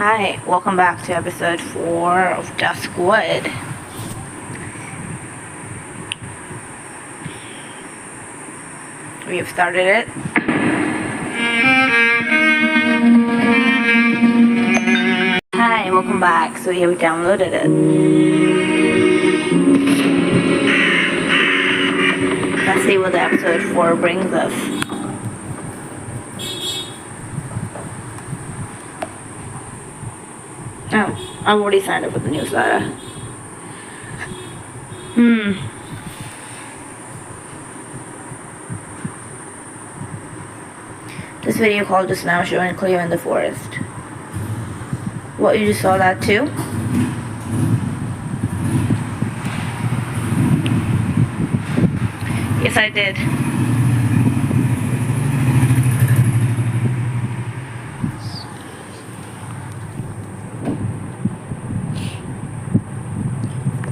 Hi, welcome back to episode 4 of Duskwood. We have started it. Hi, welcome back. So we have downloaded it. Let's see what the episode 4 brings us. Oh, I've already signed up for the newsletter. This video called just now showing Cleo in the forest. What, you just saw that too? Yes, I did.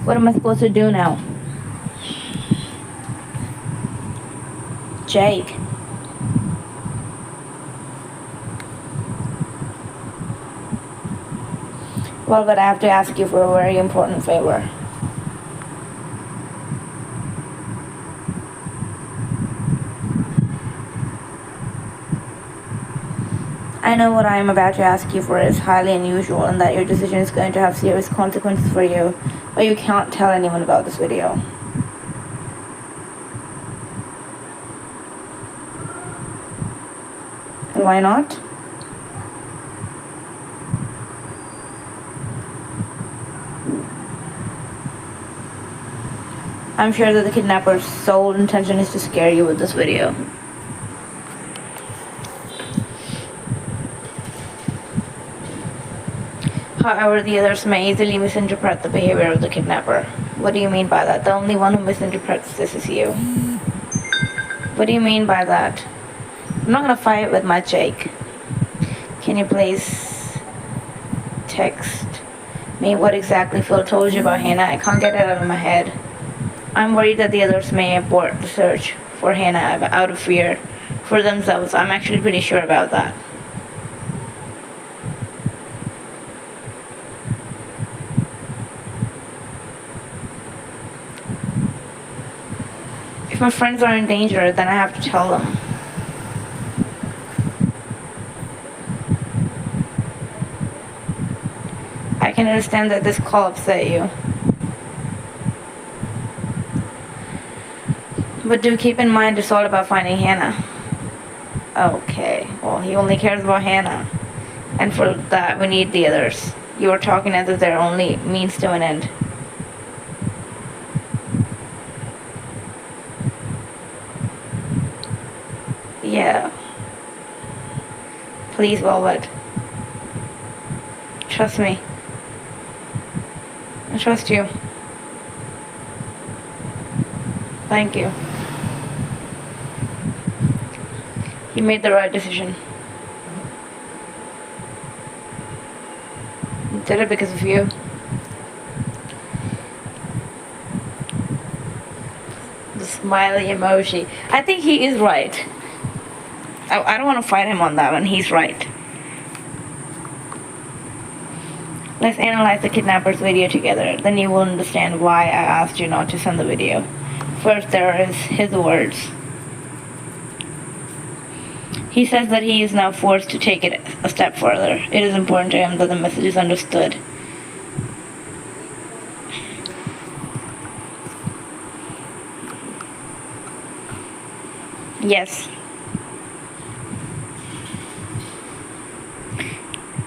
What am I supposed to do now? Jake. Well, but I have to ask you for a very important favor. I know what I am about to ask you for is highly unusual and that your decision is going to have serious consequences for you, but you can't tell anyone about this video. Why not? I'm sure that the kidnapper's sole intention is to scare you with this video. However, the others may easily misinterpret the behavior of the kidnapper. What do you mean by that? The only one who misinterprets this is you. What do you mean by that? I'm not gonna fight with my Jake. Can you please text me what exactly Phil told you about Hannah? I can't get it out of my head. I'm worried that the others may abort the search for Hannah out of fear for themselves. I'm actually pretty sure about that. If my friends are in danger, then I have to tell them. I can understand that this call upset you. But do keep in mind it's all about finding Hannah. Okay, well, he only cares about Hannah. And for that, we need the others. You are talking as if they're only means to an end. Yeah. Please, Velvet. Trust me. I trust you. Thank you. You made the right decision. You did it because of you. The smiley emoji. I think he is right. I don't want to fight him on that one. He's right. Let's analyze the kidnapper's video together. Then you will understand why I asked you not to send the video. First, there is his words. He says that he is now forced to take it a step further. It is important to him that the message is understood. Yes.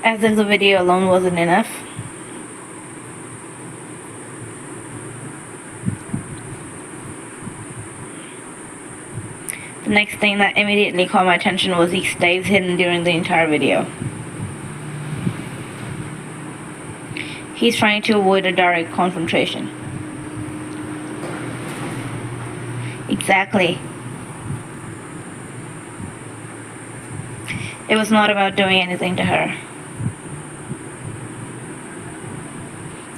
As if the video alone wasn't enough. The next thing that immediately caught my attention was he stays hidden during the entire video. He's trying to avoid a direct confrontation. Exactly. It was not about doing anything to her.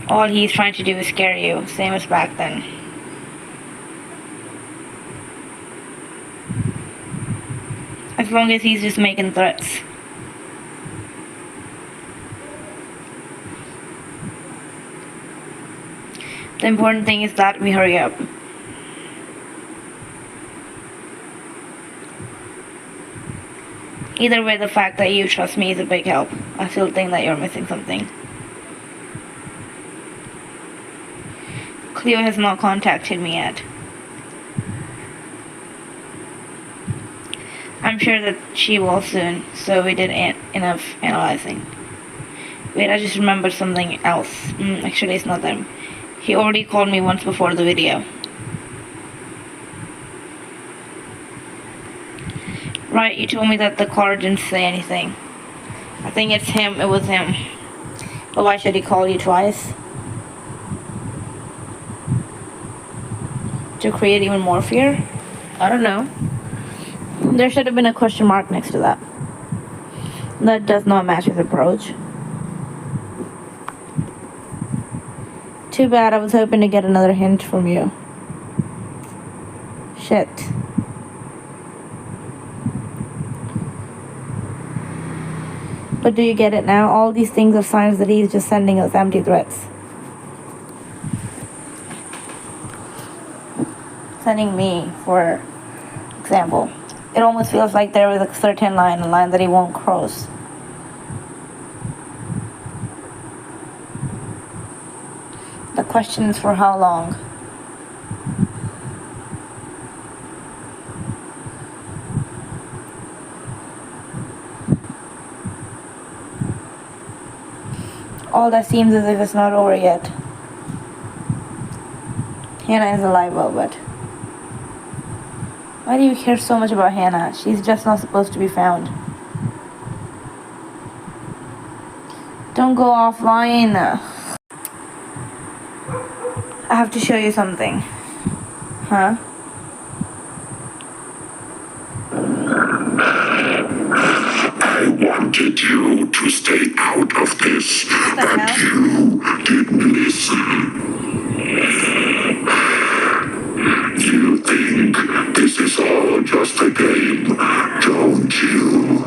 All he's trying to do is scare you, same as back then. As long as he's just making threats. The important thing is that we hurry up. Either way, the fact that you trust me is a big help. I still think that you're missing something. Cleo has not contacted me yet. I'm sure that she will soon, so we did enough analyzing. Wait, I just remembered something else. Actually, it's not them. He already called me once before the video. Right, you told me that the caller didn't say anything. I think it's him, it was him. But why should he call you twice? To create even more fear? I don't know. There should have been a question mark next to that. That does not match his approach. Too bad, I was hoping to get another hint from you. Shit. But do you get it now? All these things are signs that he's just sending us empty threats. Sending me, for example. It almost feels like there is a certain line, a line that he won't cross. The question is for how long? All that seems as if it's not over yet. Hannah is alive, but why do you care so much about Hannah? She's just not supposed to be found. Don't go offline. I have to show you something. Huh? I wanted you to stay out of this, but you didn't listen. You think this is all just a game, don't you?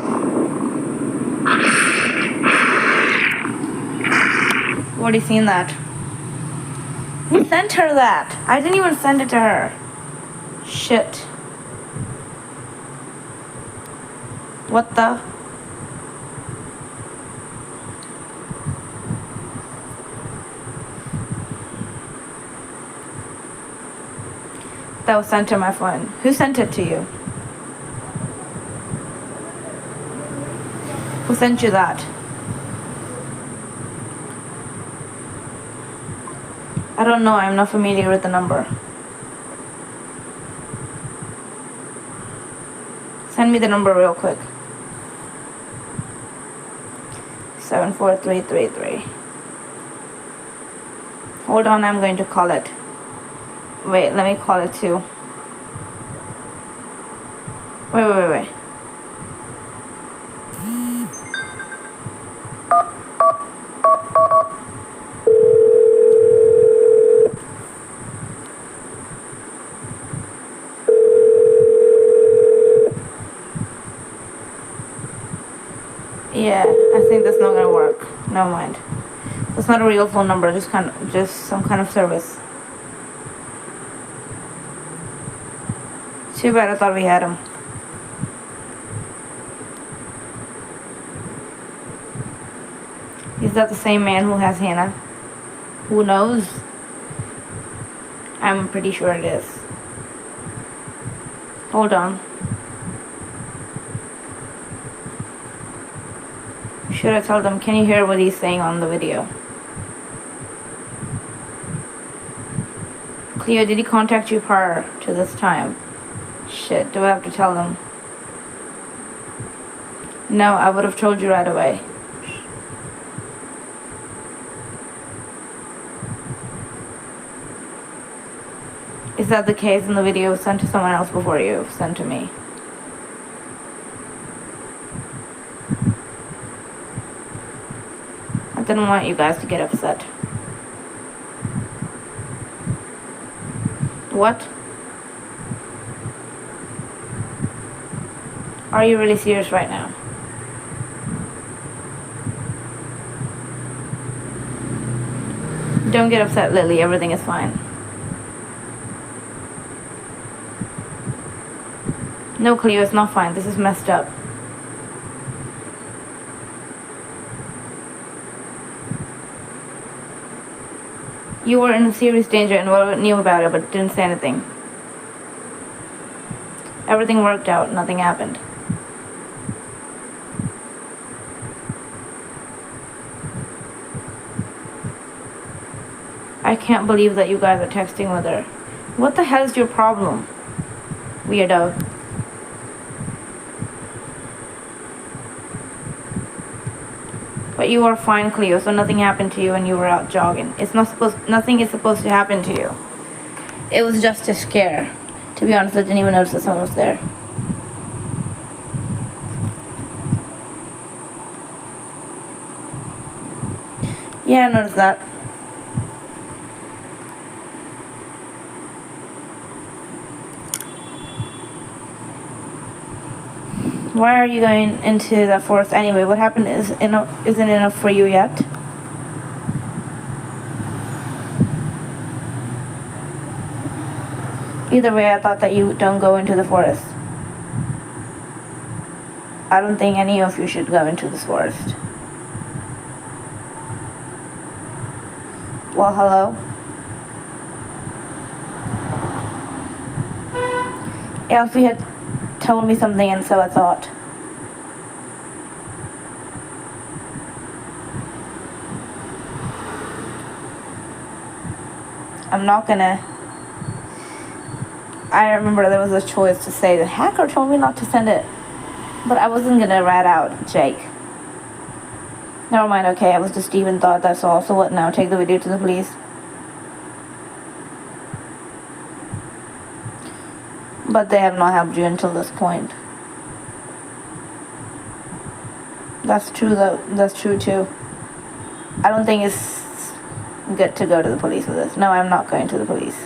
Already seen that. Who sent her that? I didn't even send it to her. Shit. What the? That was sent to my phone. Who sent it to you? Who sent you that? I don't know. I'm not familiar with the number. Send me the number real quick. 74333. Hold on, I'm going to call it. Wait, let me call it too. Wait. Yeah, I think that's not gonna work. Never mind. That's not a real phone number, just some kind of service. Too bad, I thought we had him. Is that the same man who has Hannah? Who knows? I'm pretty sure it is. Hold on. Should I tell them? Can you hear what he's saying on the video? Cleo, did he contact you prior to this time? Shit, do I have to tell them? No, I would have told you right away. Is that the case in the video sent to someone else before you sent to me? I didn't want you guys to get upset. What? Are you really serious right now? Don't get upset, Lily. Everything is fine. No, Cleo, it's not fine. This is messed up. You were in serious danger and Wilbert knew about it but didn't say anything. Everything worked out. Nothing happened. I can't believe that you guys are texting with her. What the hell is your problem? Weirdo. But you are fine, Cleo, so nothing happened to you when you were out jogging. Nothing is supposed to happen to you. It was just a scare. To be honest, I didn't even notice that someone was there. Yeah, I noticed that. Why are you going into the forest anyway? What happened isn't enough for you yet? Either way, I thought that you don't go into the forest. I don't think any of you should go into this forest. Well, hello? Elfie had told me something, and so I thought. I'm not gonna... I remember there was a choice to say the hacker told me not to send it, but I wasn't gonna rat out Jake. Never mind, okay, I was just even thought, that's all. So what now? Take the video to the police? But they have not helped you until this point. That's true though. That's true too. I don't think it's good to go to the police with this. No, I'm not going to the police.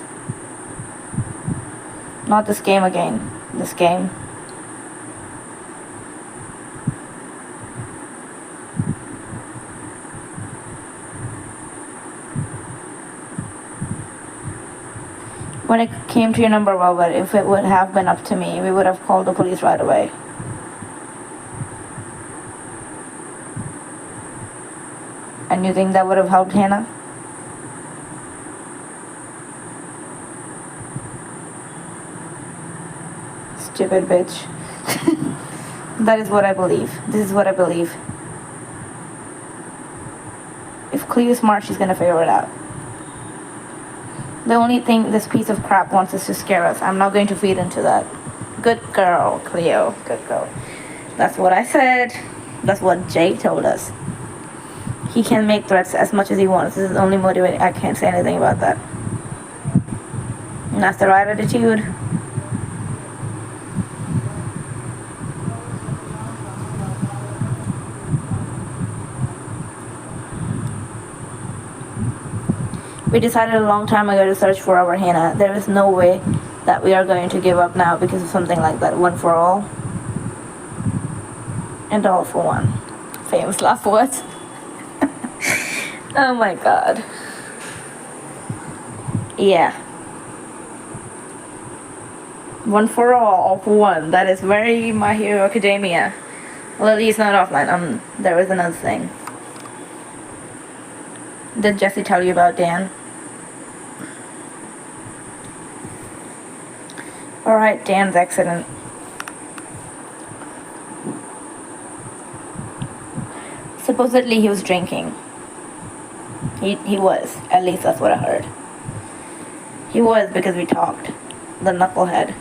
Not this game again. This game. When it came to your number, well, but if it would have been up to me, we would have called the police right away. And you think that would have helped Hannah? Stupid bitch. That is what I believe. This is what I believe. If Cleo's smart, she's gonna figure it out. The only thing this piece of crap wants is to scare us. I'm not going to feed into that. Good girl, Cleo. Good girl. That's what I said. That's what Jake told us. He can make threats as much as he wants. This is only motivating. I can't say anything about that. And that's the right attitude. We decided a long time ago to search for our Hannah. There is no way that we are going to give up now because of something like that. One for all. And all for one. Famous last words. Oh my god. Yeah. One for all for one. That is very My Hero Academia. Lily is not offline. There is another thing. Did Jesse tell you about Dan? Alright, Dan's accident. Supposedly he was drinking. He was. At least that's what I heard. He was because we talked. The knucklehead.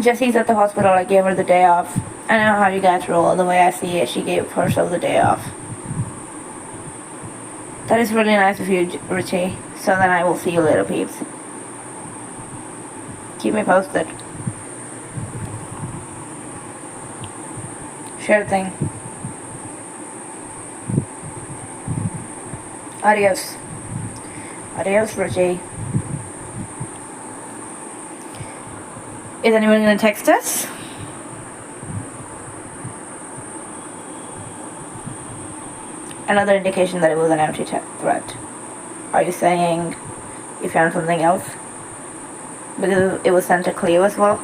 Jessie's at the hospital. I gave her the day off. I know how you guys roll. The way I see it, she gave herself the day off. That is really nice of you, Richie. So then I will see you later, peeps. Keep me posted. Sure thing. Adios. Adios, Richie. Is anyone gonna text us? Another indication that it was an empty threat. Are you saying you found something else? Because it was sent to Cleo as well?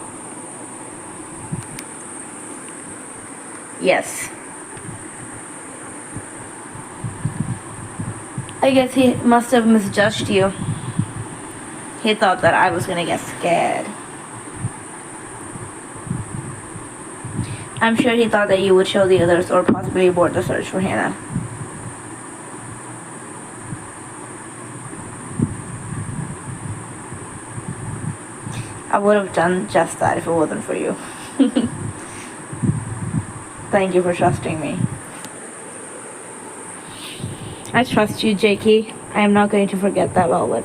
Yes. I guess he must have misjudged you. He thought that I was gonna get scared. I'm sure he thought that you would show the others or possibly abort the search for Hannah. I would have done just that if it wasn't for you. Thank you for trusting me. I trust you, Jakey. I am not going to forget that velvet.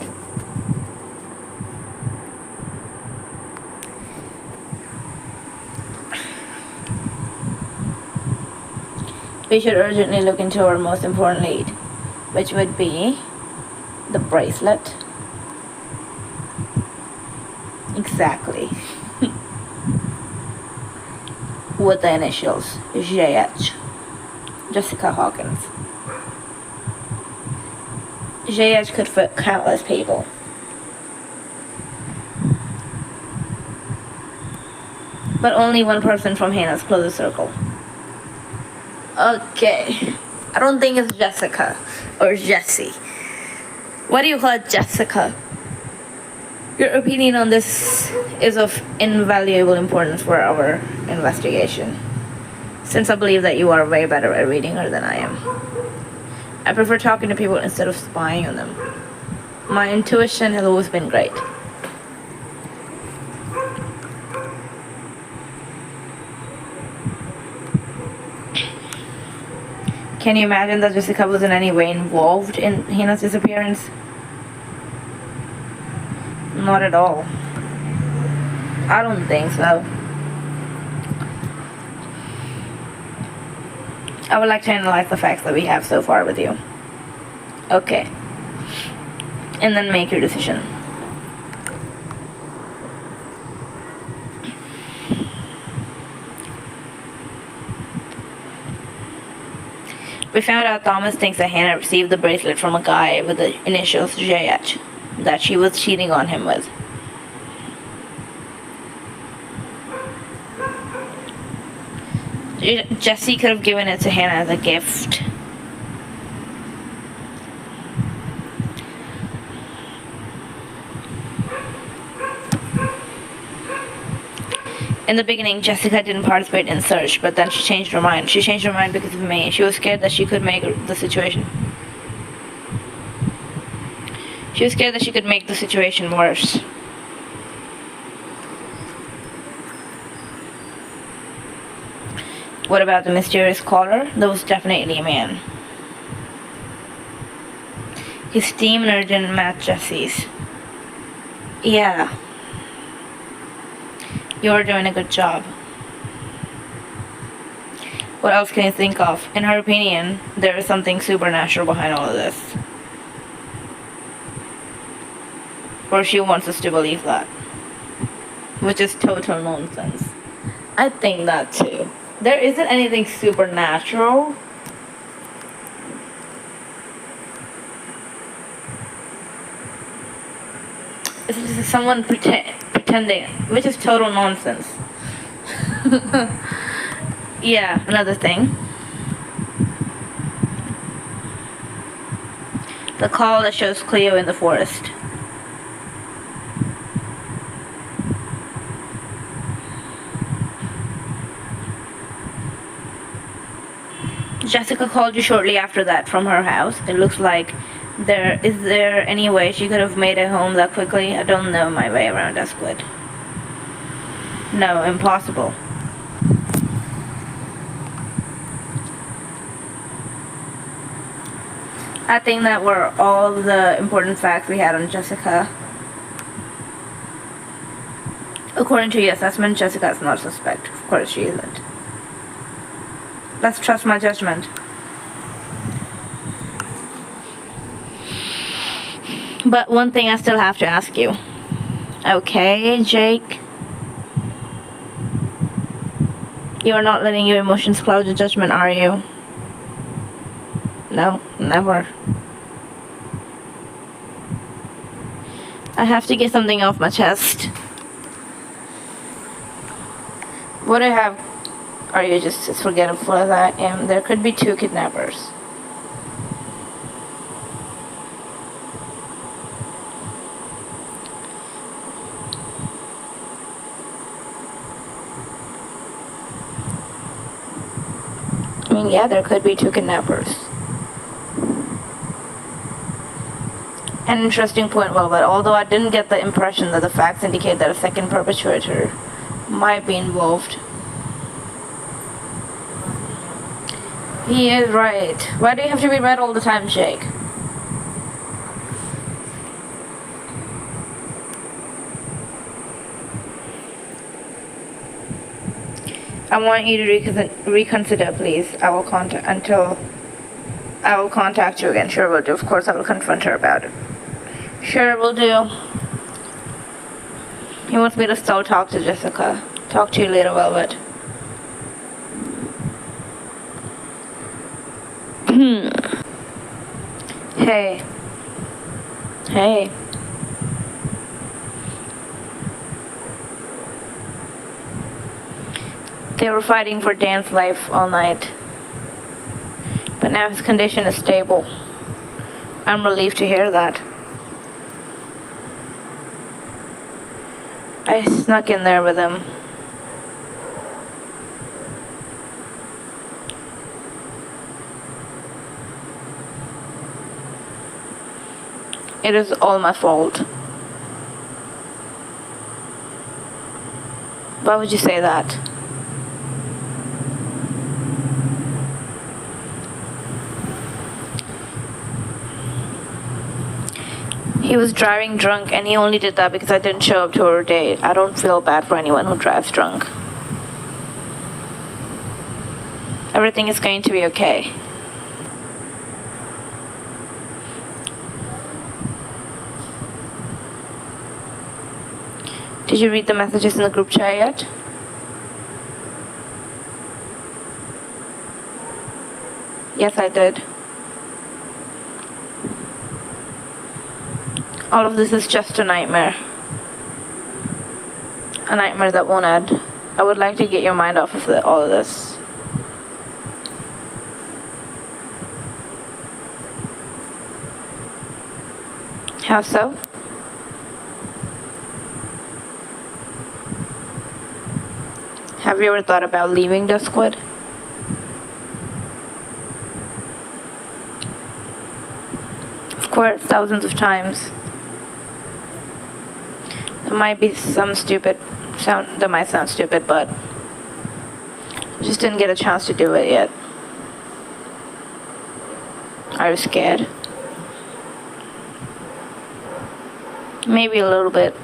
We should urgently look into our most important lead, which would be the bracelet. Exactly. With the initials JH. Jessica Hawkins. JH could fit countless people. But only one person from Hannah's closest circle. Okay. I don't think it's Jessica or Jessie. Why do you call it Jessica? Your opinion on this is of invaluable importance for our investigation, since I believe that you are way better at reading her than I am. I prefer talking to people instead of spying on them. My intuition has always been great. Can you imagine that Jessica was in any way involved in Hannah's disappearance? Not at all. I don't think so. I would like to analyze the facts that we have so far with you. Okay. And then make your decision. We found out Thomas thinks that Hannah received the bracelet from a guy with the initials JH that she was cheating on him with. Jessie could have given it to Hannah as a gift. In the beginning, Jessica didn't participate in the search, but then she changed her mind. She changed her mind because of me. She was scared that she could make the situation. She was scared that she could make the situation worse. What about the mysterious caller? That was definitely a man. His steam and urgent matched Jessie's. Yeah. You're doing a good job. What else can you think of? In her opinion, there is something supernatural behind all of this. Or she wants us to believe that. Which is total nonsense. I think that too. There isn't anything supernatural. It's just someone pretending, which is total nonsense. Yeah, another thing. The call that shows Cleo in the forest. Jessica called you shortly after that from her house. It looks like is there any way she could have made it home that quickly? I don't know my way around Duskwood. No, impossible. I think that were all the important facts we had on Jessica. According to your assessment, Jessica is not a suspect. Of course she isn't. Let's trust my judgment. But one thing I still have to ask you. Okay, Jake? You are not letting your emotions cloud your judgment, are you? No, never. I have to get something off my chest. What I have, are you just as forgetful as I am? There could be 2 kidnappers. I mean, yeah, there could be 2 kidnappers. An interesting point, well, but although I didn't get the impression that the facts indicate that a second perpetrator might be involved. He is right. Why do you have to be right all the time, Jake? I want you to reconsider, please. I will contact you again. Sure will do. Of course, I will confront her about it. Sure will do. He wants me to still talk to Jessica. Talk to you later, Velvet. Hey. Hey. They were fighting for Dan's life all night. But now his condition is stable. I'm relieved to hear that. I snuck in there with him. It is all my fault. Why would you say that? He was driving drunk, and he only did that because I didn't show up to her date. I don't feel bad for anyone who drives drunk. Everything is going to be okay. Did you read the messages in the group chat yet? Yes, I did. All of this is just a nightmare. A nightmare that won't end. I would like to get your mind off of all of this. How so? Have you ever thought about leaving Duskwood? Of course, thousands of times. There might be some that might sound stupid, but I just didn't get a chance to do it yet. Are you scared? Maybe a little bit.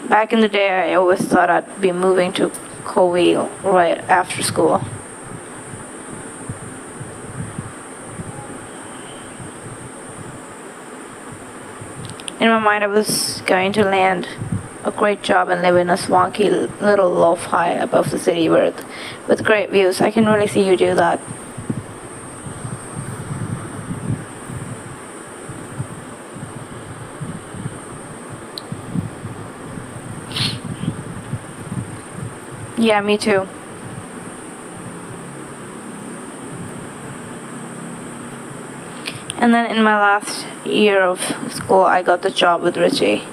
Back in the day, I always thought I'd be moving to Covey right after school. In my mind, I was going to land a great job and live in a swanky little loft high above the city with great views. I can really see you do that. Yeah, me too. And then in my last year of school, I got the job with Richie.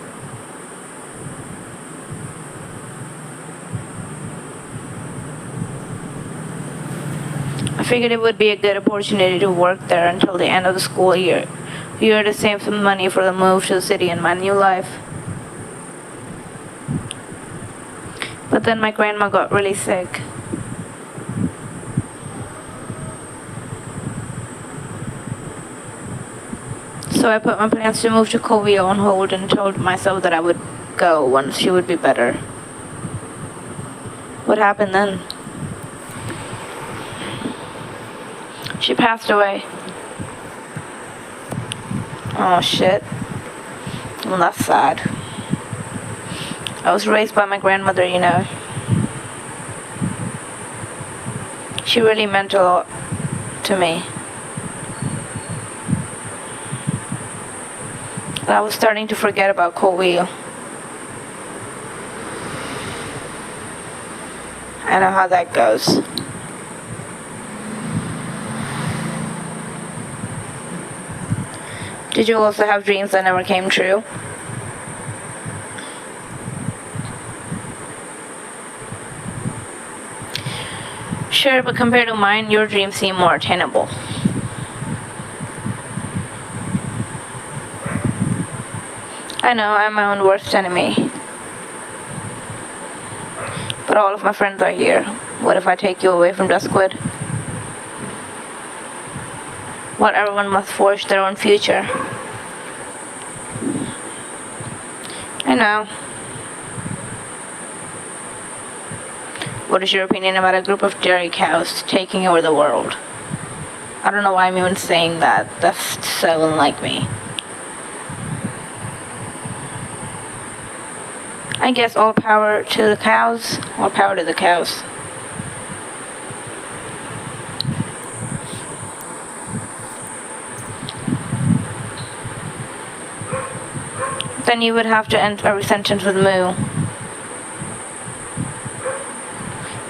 I figured it would be a good opportunity to work there until the end of the school year to save some money for the move to the city and my new life. But then my grandma got really sick. So I put my plans to move to Covey on hold and told myself that I would go once she would be better. What happened then? She passed away. Oh shit. Well, that's sad. I was raised by my grandmother, you know. She really meant a lot to me. I was starting to forget about Colwell. I know how that goes. Did you also have dreams that never came true? Sure, but compared to mine, your dreams seem more attainable. I know, I'm my own worst enemy. But all of my friends are here. What if I take you away from Duskwood? Well, everyone must forge their own future. I know. What is your opinion about a group of dairy cows taking over the world? I don't know why I'm even saying that. That's so unlike me. I guess all power to the cows. All power to the cows. Then you would have to end every sentence with moo.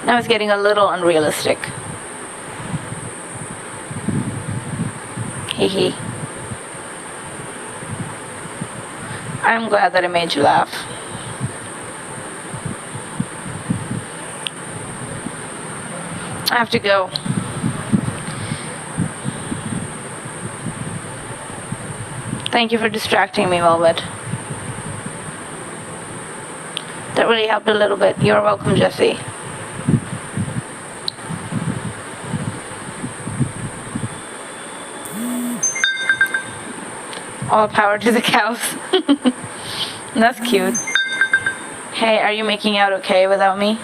Now it's getting a little unrealistic. Hee hee. I'm glad that I made you laugh. I have to go. Thank you for distracting me, Velvet. That really helped a little bit. You're welcome, Jessie. All power to the cows. That's cute. Hey, are you making out okay without me?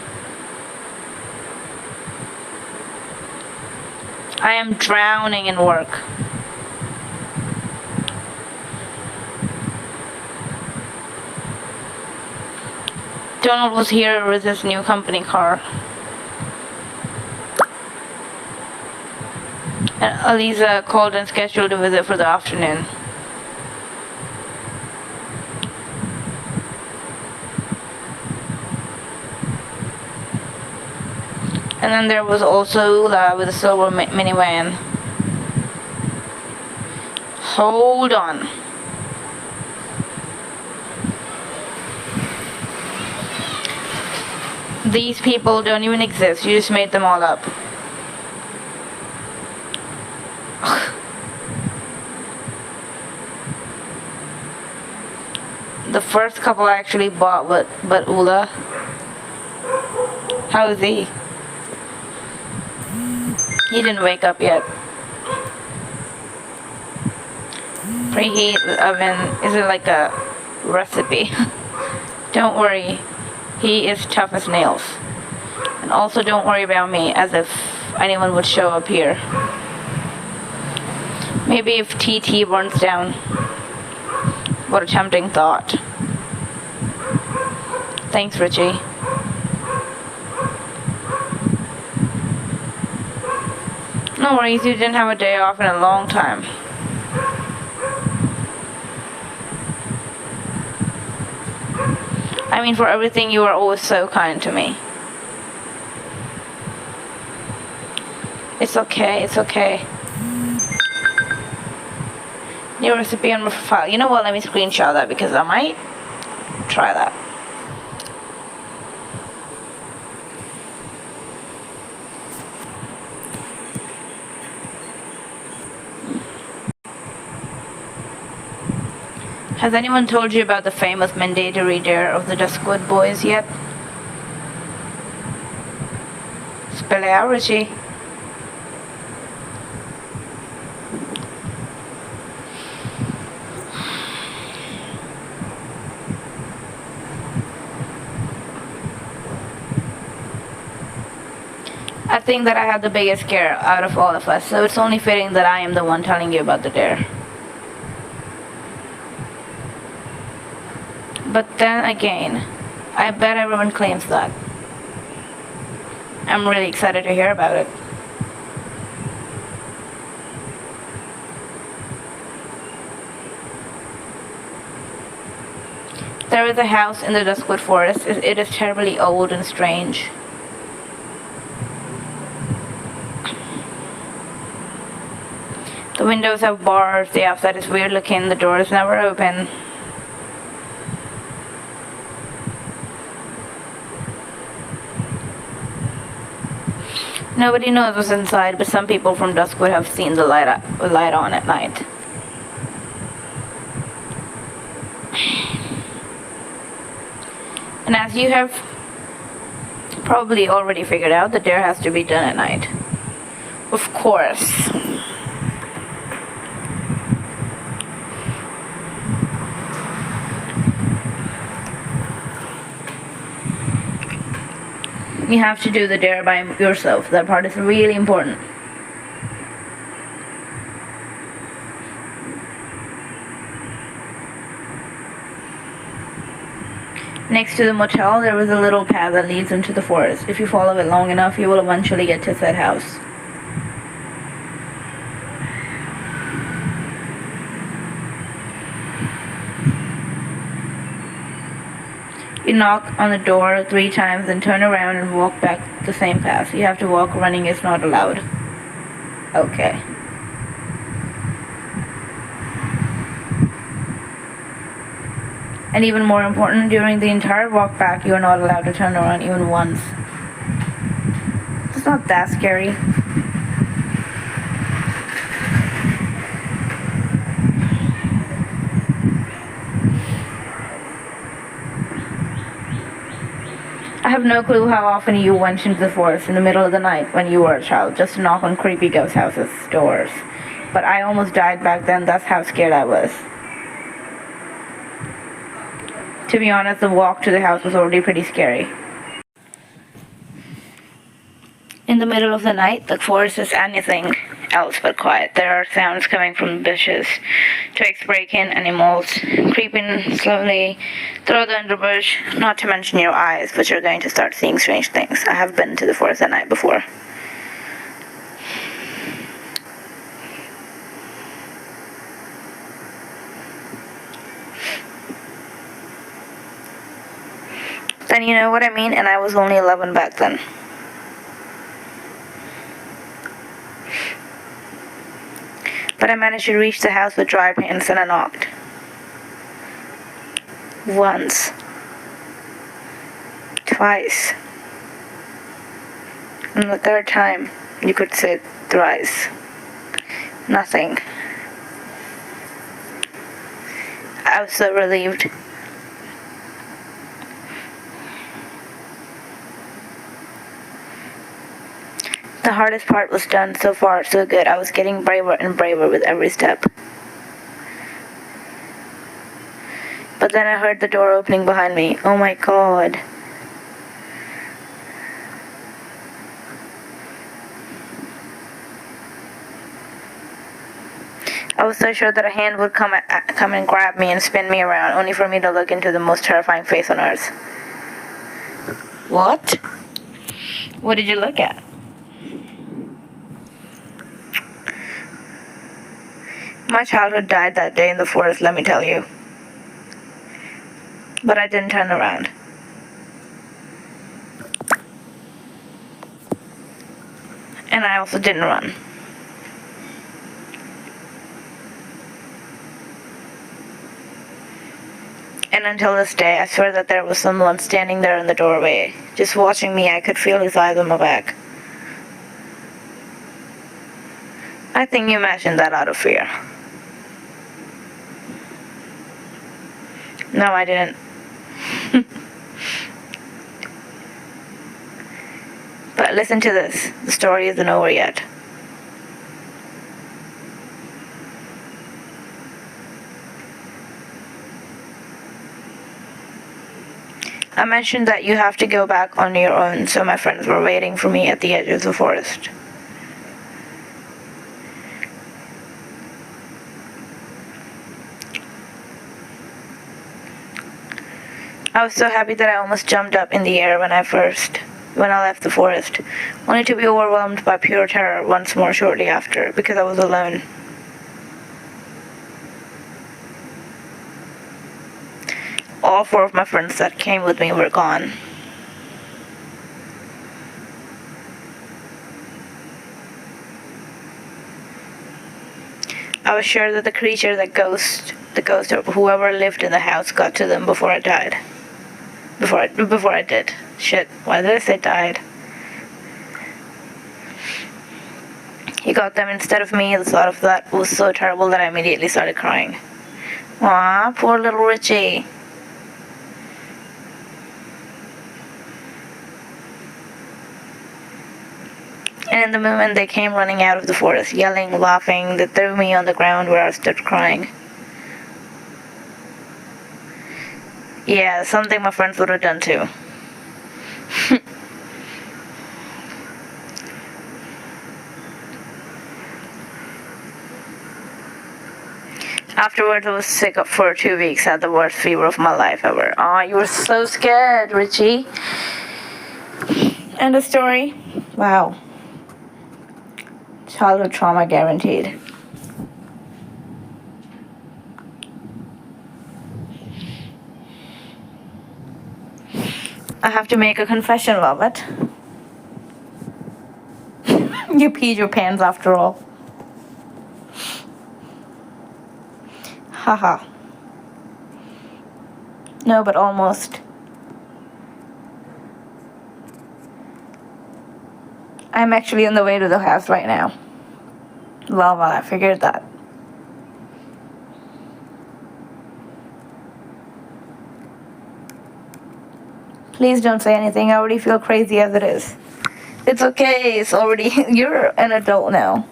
I am drowning in work. Donald was here with his new company car. And Eliza called and scheduled a visit for the afternoon. And then there was also Ula with a silver minivan. Hold on. These people don't even exist. You just made them all up. The first couple I actually bought, but Ula. How is he? He didn't wake up yet. Preheat the oven. Is it like a recipe? Don't worry. He is tough as nails. And also don't worry about me, as if anyone would show up here. Maybe if TT burns down. What a tempting thought. Thanks, Richie. No worries, you didn't have a day off in a long time. I mean, for everything, you are always so kind to me. It's okay, it's okay. New recipe on my profile. You know what, let me screenshot that because I might try that. Has anyone told you about the famous mandatory dare of the Duskwood boys yet? Spell it out, Richie. I think that I had the biggest scare out of all of us, so it's only fitting that I am the one telling you about the dare. But then again, I bet everyone claims that. I'm really excited to hear about it. There is a house in the Duskwood forest. It is terribly old and strange. The windows have bars, the outside is weird looking, the door is never open. Nobody knows what's inside, but some people from Duskwood have seen the light on at night. And as you have probably already figured out, the dare has to be done at night. Of course. You have to do the dare by yourself. That part is really important. Next to the motel, there was a little path that leads into the forest. If you follow it long enough, you will eventually get to that house. You knock on the door 3 times and turn around and walk back the same path. You have to walk, running is not allowed. Okay. And even more important, during the entire walk back, you are not allowed to turn around even once. It's not that scary. I have no clue how often you went into the forest in the middle of the night when you were a child, just to knock on creepy ghost houses' doors. But I almost died back then, that's how scared I was. To be honest, the walk to the house was already pretty scary. In the middle of the night, the forest is anything else but quiet. There are sounds coming from the bushes, twigs breaking, animals creeping slowly through the underbrush, not to mention your eyes, which are going to start seeing strange things. I have been to the forest at night before. Then you know what I mean, and I was only 11 back then. But I managed to reach the house with dry pants and I knocked. Once. Twice. And the third time, you could say thrice. Nothing. I was so relieved. The hardest part was done. So far, so good. I was getting braver and braver with every step. But then I heard the door opening behind me. Oh my god. I was so sure that a hand would come and grab me and spin me around, only for me to look into the most terrifying face on earth. What? What did you look at? My childhood died that day in the forest, let me tell you. But I didn't turn around. And I also didn't run. And until this day, I swear that there was someone standing there in the doorway, just watching me. I could feel his eyes on my back. I think you imagined that out of fear. No, I didn't. But listen to this. The story isn't over yet. I mentioned that you have to go back on your own, so my friends were waiting for me at the edge of the forest. I was so happy that I almost jumped up in the air when I left the forest, only to be overwhelmed by pure terror once more shortly after, because I was alone. all 4 of my friends that came with me were gone. I was sure that the creature, the ghost or whoever lived in the house got to them before I died. Before I did. Shit, why did I say died? He got them instead of me. The thought of that was so terrible that I immediately started crying. Aw, poor little Richie. And in the moment they came running out of the forest, yelling, laughing, they threw me on the ground where I stood crying. Yeah, something my friends would have done too. Afterwards, I was sick for 2 weeks. I had the worst fever of my life ever. Aw, you were so scared, Richie. End of story. Wow. Childhood trauma guaranteed. I have to make a confession, Robert. You peed your pants after all. Haha. No, but almost. I'm actually on the way to the house right now. Well, I figured that. Please don't say anything. I already feel crazy as it is. It's okay. It's already... You're an adult now.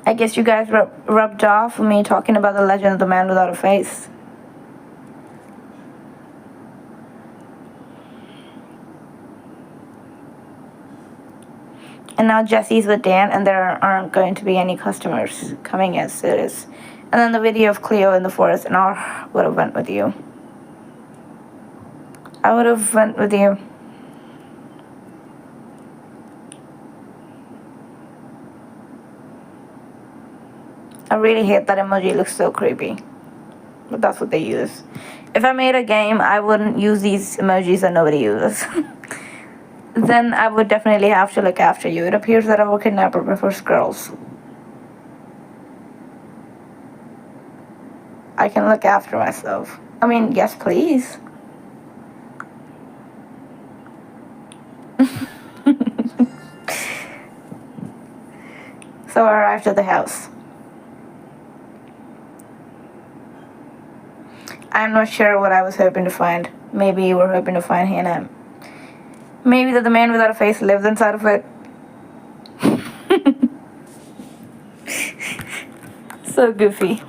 I guess you guys rubbed off with me talking about the legend of the man without a face. And now Jesse's with Dan, and there aren't going to be any customers coming as it is. And then the video of Cleo in the forest, and I would have went with you. I would have went with you. I really hate that emoji. It looks so creepy. But that's what they use. If I made a game, I wouldn't use these emojis that nobody uses. Then I would definitely have to look after you. It appears that our kidnapper prefers girls. I can look after myself. I mean, yes, please. So I arrived at the house. I'm not sure what I was hoping to find. Maybe you were hoping to find Hannah. Maybe that the man without a face lived inside of it. So goofy.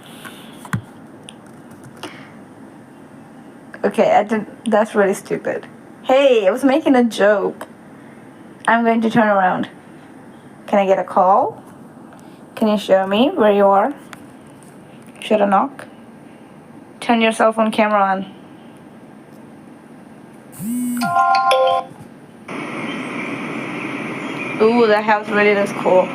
Okay, that's really stupid. Hey, I was making a joke. I'm going to turn around. Can I get a call? Can you show me where you are? Should I knock? Turn your cell phone camera on. Ooh, that house really looks cool.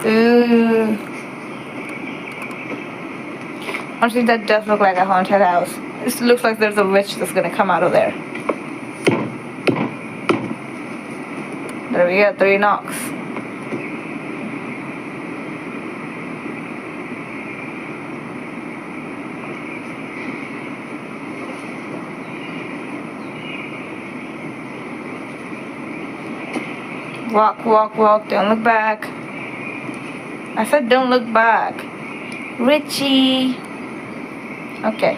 Ooh. Honestly, that does look like a haunted house. It looks like there's a witch that's gonna come out of there. There we go, 3 knocks. Walk, walk, walk, don't look back. I said don't look back. Richie. Okay.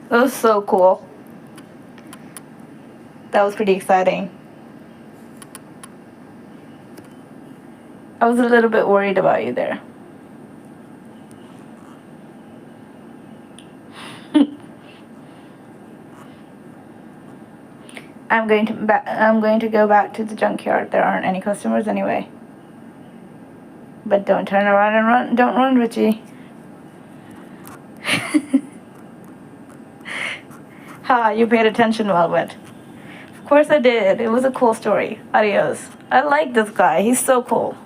That was so cool. That was pretty exciting. I was a little bit worried about you there. I'm going to go back to the junkyard. There aren't any customers anyway. But don't turn around and run. Don't run, Richie. Ha, you paid attention, Velvet. Of course I did. It was a cool story. Adios. I like this guy. He's so cool.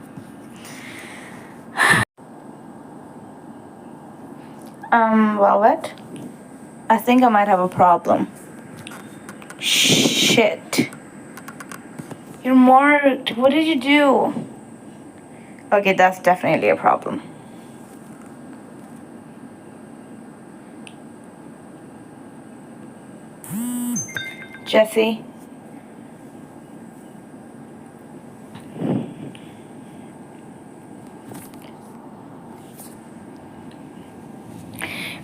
Velvet? I think I might have a problem. Shit. You're marked. What did you do? Okay, that's definitely a problem. Jesse?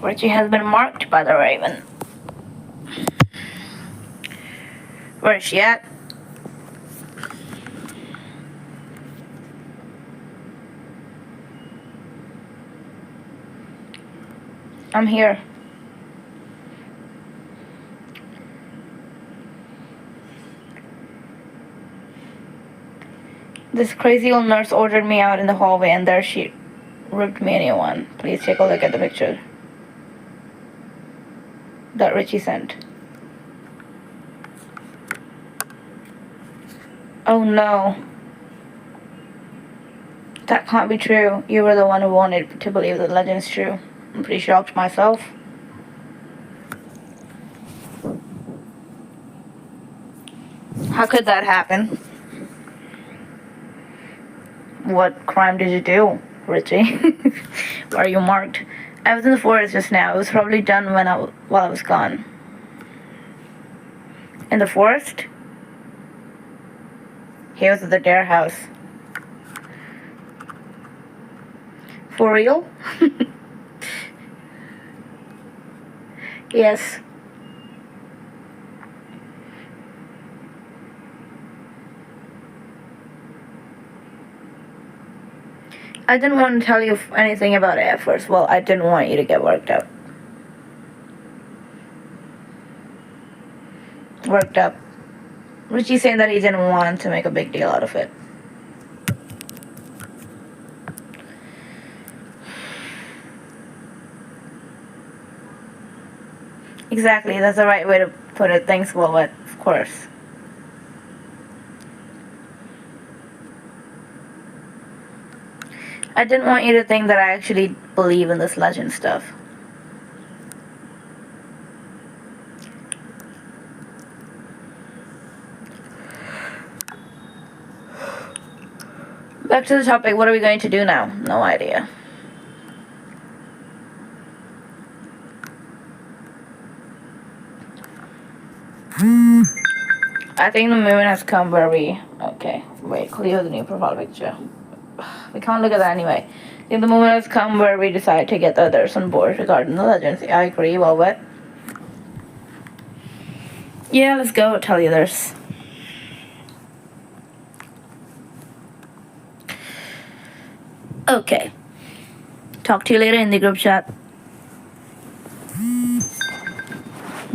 Richie has been marked by the Raven. Where is she at? I'm here. This crazy old nurse ordered me out in the hallway and there she ripped me a new one. Please take a look at the picture that Richie sent. Oh no. That can't be true. You were the one who wanted to believe the legend's true. I'm pretty shocked myself. How could that happen? What crime did you do, Richie? Why are you marked? I was in the forest just now. It was probably done while I was gone. In the forest? He was at the Dare house. For real? Yes. I didn't want to tell you anything about it at first. Well, I didn't want you to get worked up. Richie saying that he didn't want to make a big deal out of it. Exactly, that's the right way to put it. Thanks, Velvet, of course. I didn't want you to think that I actually believe in this legend stuff. Back to the topic, what are we going to do now? No idea. I think the moment has come where we... Okay, wait, clear the new profile picture. We can't look at that anyway. I think the moment has come where we decide to get the others on board regarding the legends. I agree, Velvet. Yeah, let's go, tell the others. Okay. Talk to you later in the group chat.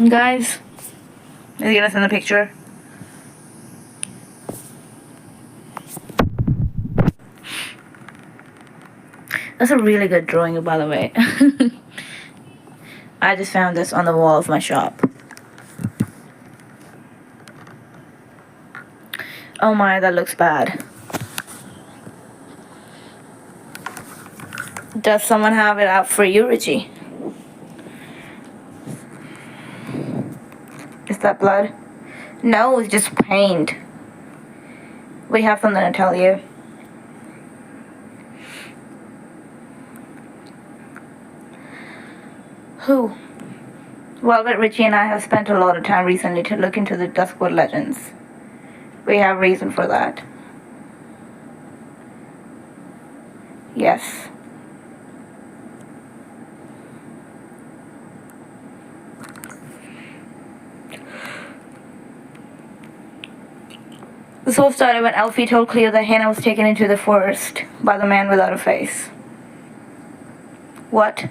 Guys, is he gonna send a picture? That's a really good drawing, by the way. I just found this on the wall of my shop. Oh my, that looks bad. Does someone have it out for you, Richie? Is that blood? No, it's just paint. We have something to tell you. Who? Velvet, Richie, and I have spent a lot of time recently to look into the Duskwood legends. We have reason for that. Yes. This all started when Elfie told Cleo that Hannah was taken into the forest by the man without a face. What?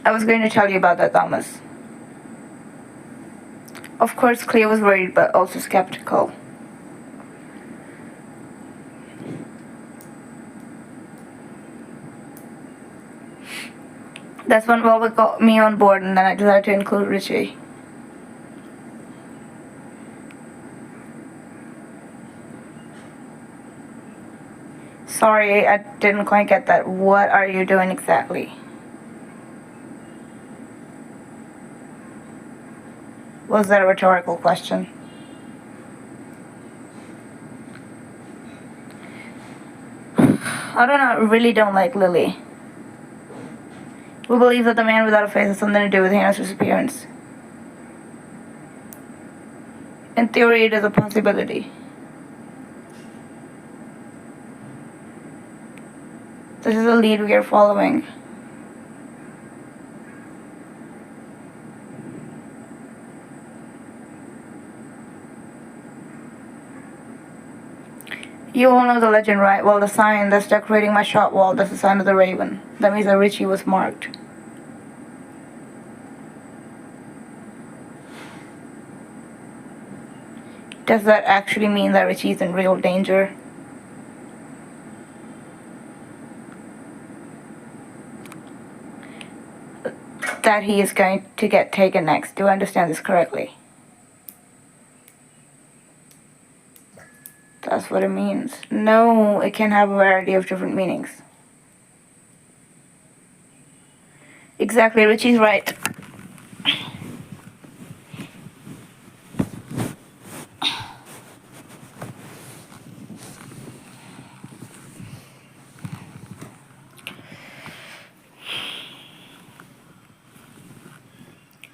I was going to tell you about that, Thomas. Of course, Cleo was worried but also skeptical. That's when Velvet got me on board, and then I decided to include Richie. Sorry, I didn't quite get that. What are you doing exactly? Was that a rhetorical question? I don't know, I really don't like Lilly. We believe that the man without a face has something to do with Hannah's disappearance. In theory, it is a possibility. This is a lead we are following. You all know the legend, right? Well, the sign that's decorating my shop wall, that's the sign of the raven. That means that Richie was marked. Does that actually mean that Richie's in real danger? That he is going to get taken next. Do I understand this correctly? That's what it means. No, it can have a variety of different meanings. Exactly, Richie's right.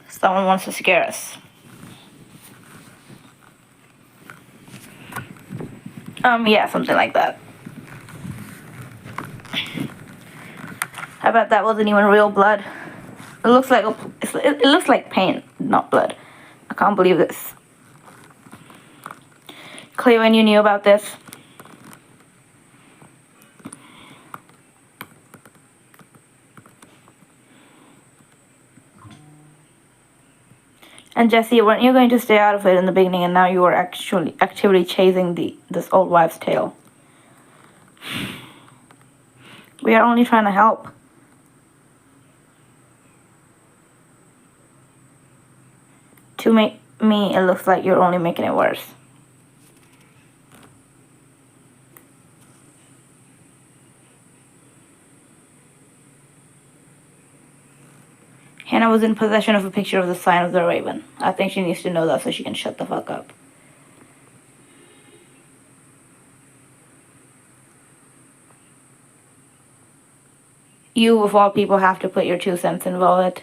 Someone wants to scare us. Yeah, something like that. I bet that wasn't even real blood. It looks like paint, not blood. I can't believe this. Cleo, and you knew about this? And Jesse, weren't you going to stay out of it in the beginning, and now you are actually actively chasing this old wives' tale? We are only trying to help. To me, it looks like you're only making it worse. Hannah was in possession of a picture of the sign of the raven. I think she needs to know that so she can shut the fuck up. You, of all people, have to put your 2 cents in, Velvet.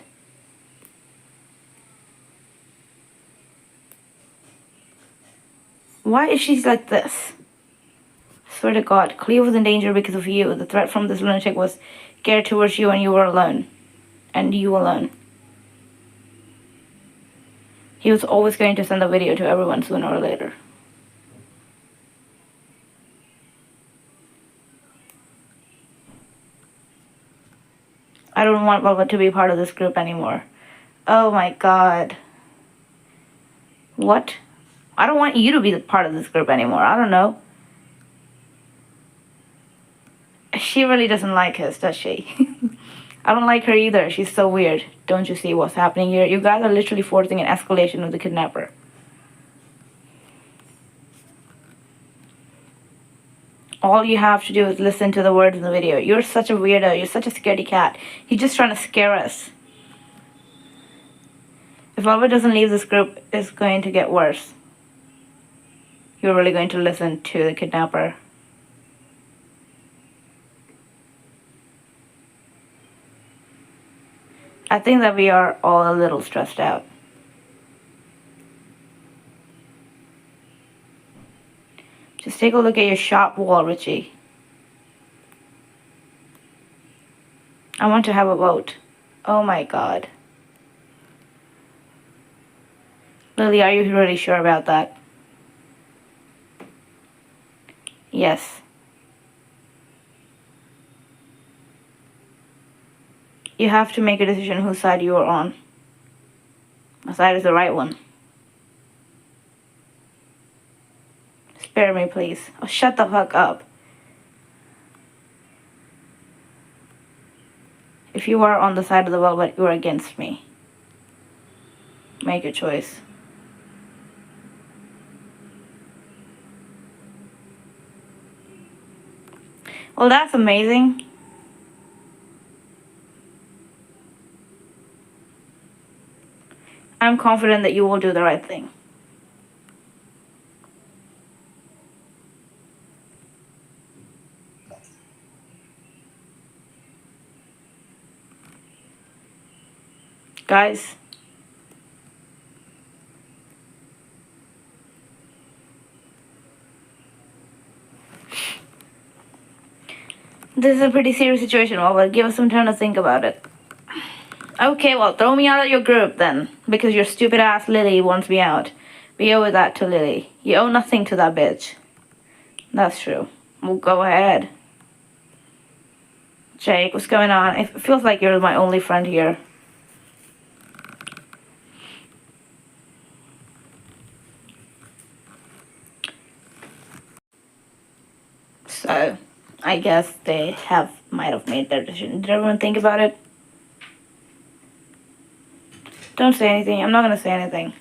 Why is she like this? Swear to God, Cleo was in danger because of you. The threat from this lunatic was geared towards you, and you were alone. And you alone. He was always going to send the video to everyone sooner or later. I don't want Velvet to be part of this group anymore. Oh my God. What? I don't want you to be part of this group anymore. I don't know. She really doesn't like us, does she? I don't like her either. She's so weird. Don't you see what's happening here? You guys are literally forcing an escalation of the kidnapper. All you have to do is listen to the words in the video. You're such a weirdo. You're such a scaredy cat. He's just trying to scare us. If Velvet doesn't leave this group, it's going to get worse. You're really going to listen to the kidnapper. I think that we are all a little stressed out. Just take a look at your shop wall, Richie. I want to have a vote. Oh my god. Lily, are you really sure about that? Yes. You have to make a decision whose side you are on. My side is the right one. Spare me, please. Oh, shut the fuck up. If you are on the side of the Velvet, you are against me. Make your choice. Well, that's amazing. I'm confident that you will do the right thing. Guys, this is a pretty serious situation, but give us some time to think about it. Okay, well, throw me out of your group then, because your stupid ass Lily wants me out. We owe that to Lily. You owe nothing to that bitch. That's true. Well, go ahead. Jake, what's going on? It feels like you're my only friend here. So, I guess they might have made their decision. Did everyone think about it? Don't say anything. I'm not gonna say anything.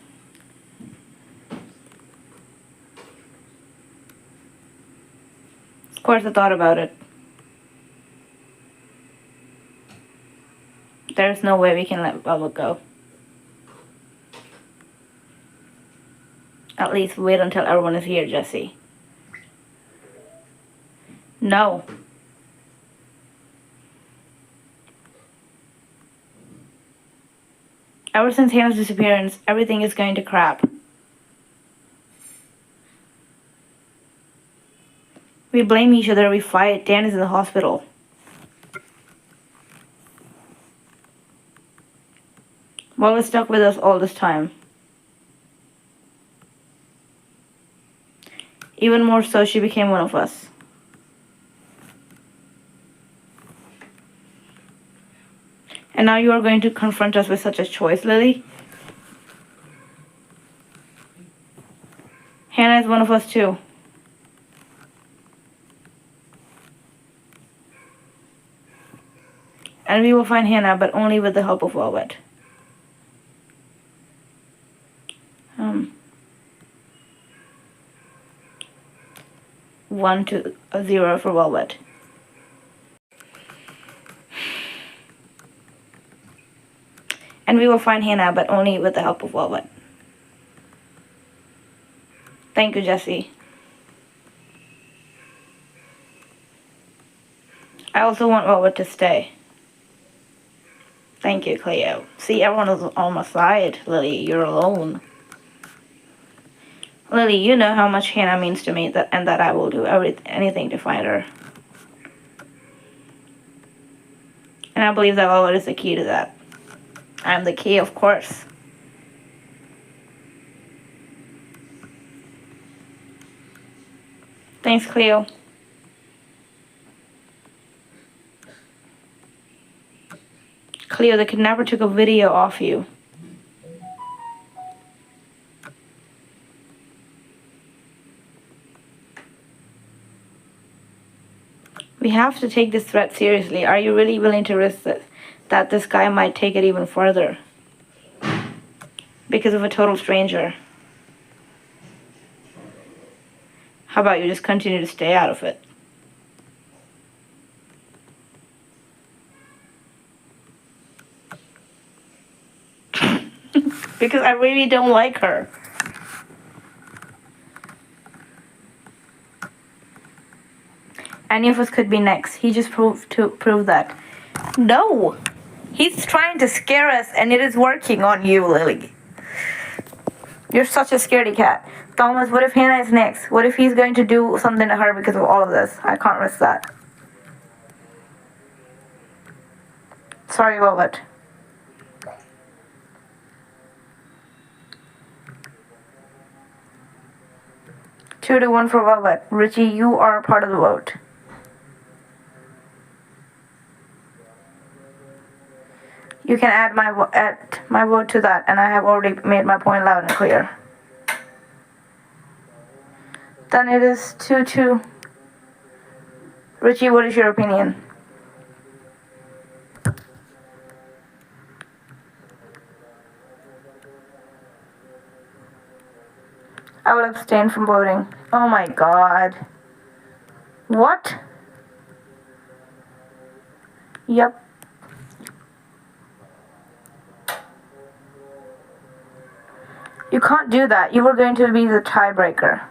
Of course I thought about it. There's no way we can let Velvet go. At least wait until everyone is here, Jesse. No. Ever since Hannah's disappearance, everything is going to crap. We blame each other, we fight, Dan is in the hospital. Velvet stuck with us all this time. Even more so, she became one of us. And now you are going to confront us with such a choice, Lily? Hannah is one of us too. And we will find Hannah, but only with the help of Velvet. 1-0 for Velvet. And we will find Hannah, but only with the help of Velvet. Thank you, Jesse. I also want Velvet to stay. Thank you, Cleo. See, everyone is on my side. Lily, you're alone. Lily, you know how much Hannah means to me, and that I will do anything to find her. And I believe that Velvet is the key to that. I'm the key, of course. Thanks, Cleo. Cleo, the kidnapper took a video off you. We have to take this threat seriously. Are you really willing to risk that this guy might take it even further? Because of a total stranger. How about you just continue to stay out of it? Because I really don't like her. Any of us could be next. He just proved that. No! He's trying to scare us, and it is working on you, Lily. You're such a scaredy cat. Thomas, what if Hannah is next? What if he's going to do something to her because of all of this? I can't risk that. Sorry, Velvet. 2-1 for Velvet. Richie, you are part of the vote. You can add my vote to that, and I have already made my point loud and clear. Then it is 2-2. Richie, what is your opinion? I will abstain from voting. Oh my god. What? Yep. You can't do that. You were going to be the tiebreaker.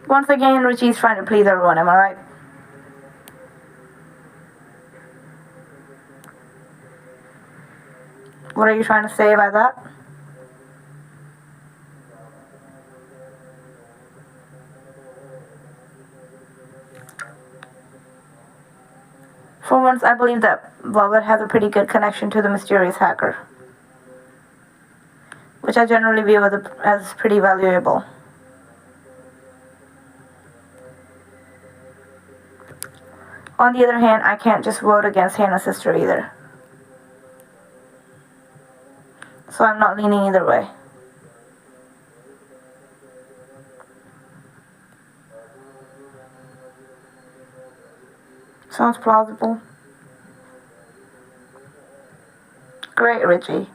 Once again, Richie's trying to please everyone, am I right? What are you trying to say about that? For once, I believe that Velvet has a pretty good connection to the mysterious hacker, which I generally view as pretty valuable. On the other hand, I can't just vote against Hannah's sister either. So I'm not leaning either way. Sounds plausible. Great, Richie.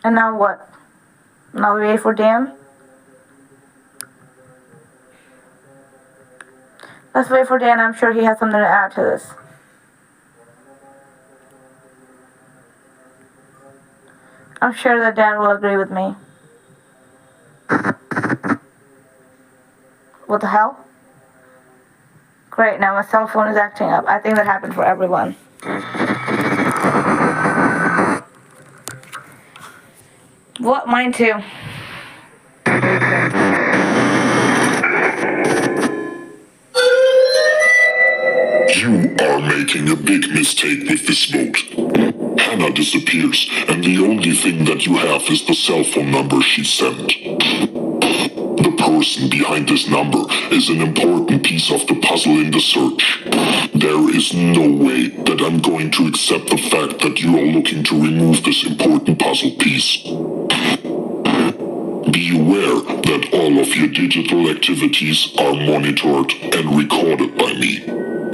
And now what? Now we wait for Dan? Let's wait for Dan. I'm sure he has something to add to this. I'm sure that Dan will agree with me. What the hell? Great, now my cell phone is acting up. I think that happened for everyone. What? Mine too. You are making a big mistake with this vote. Hannah disappears, and the only thing that you have is the cell phone number she sent. The person behind this number is an important piece of the puzzle in the search. There is no way that I'm going to accept the fact that you are looking to remove this important puzzle piece. Be aware that all of your digital activities are monitored and recorded by me.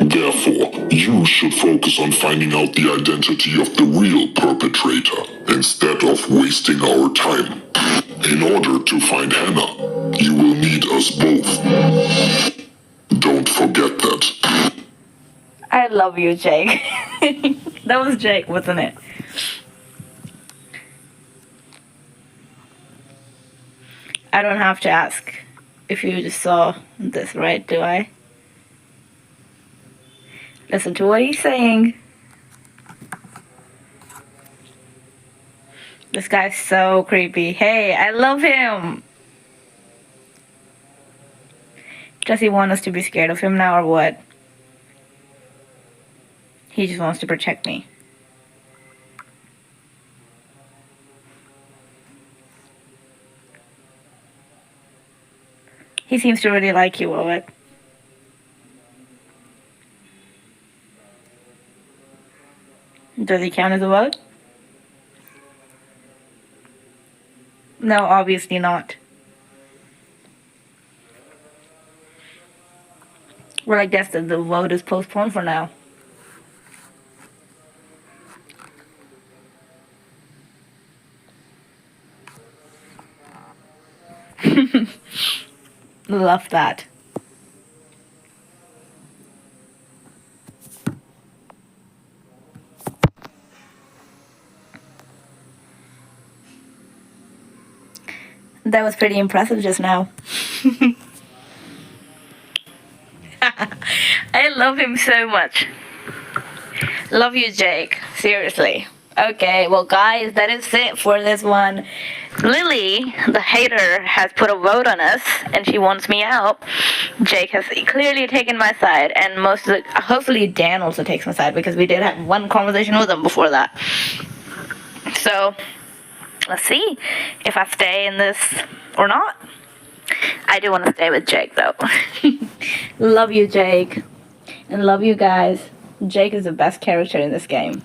Therefore, you should focus on finding out the identity of the real perpetrator instead of wasting our time. In order to find Hannah, you will need us both. Don't forget that. I love you, Jake. That was Jake, wasn't it? I don't have to ask if you just saw this, right? Do I? Listen to what he's saying. This guy's so creepy. Hey, I love him. Does he want us to be scared of him now or what? He just wants to protect me. He seems to really like you, Owen. Does he count as a vote? No, obviously not. Well, I guess that the vote is postponed for now. Love that. That was pretty impressive just now. I love him so much. Love you, Jake. Seriously. Okay, well, guys, that is it for this one. Lily, the hater, has put a vote on us, and she wants me out. Jake has clearly taken my side, and hopefully Dan also takes my side, because we did have one conversation with him before that. So, Let's see if I stay in this or not. I do want to stay with Jake, though. Love you, Jake. And love you guys. Jake is the best character in this game.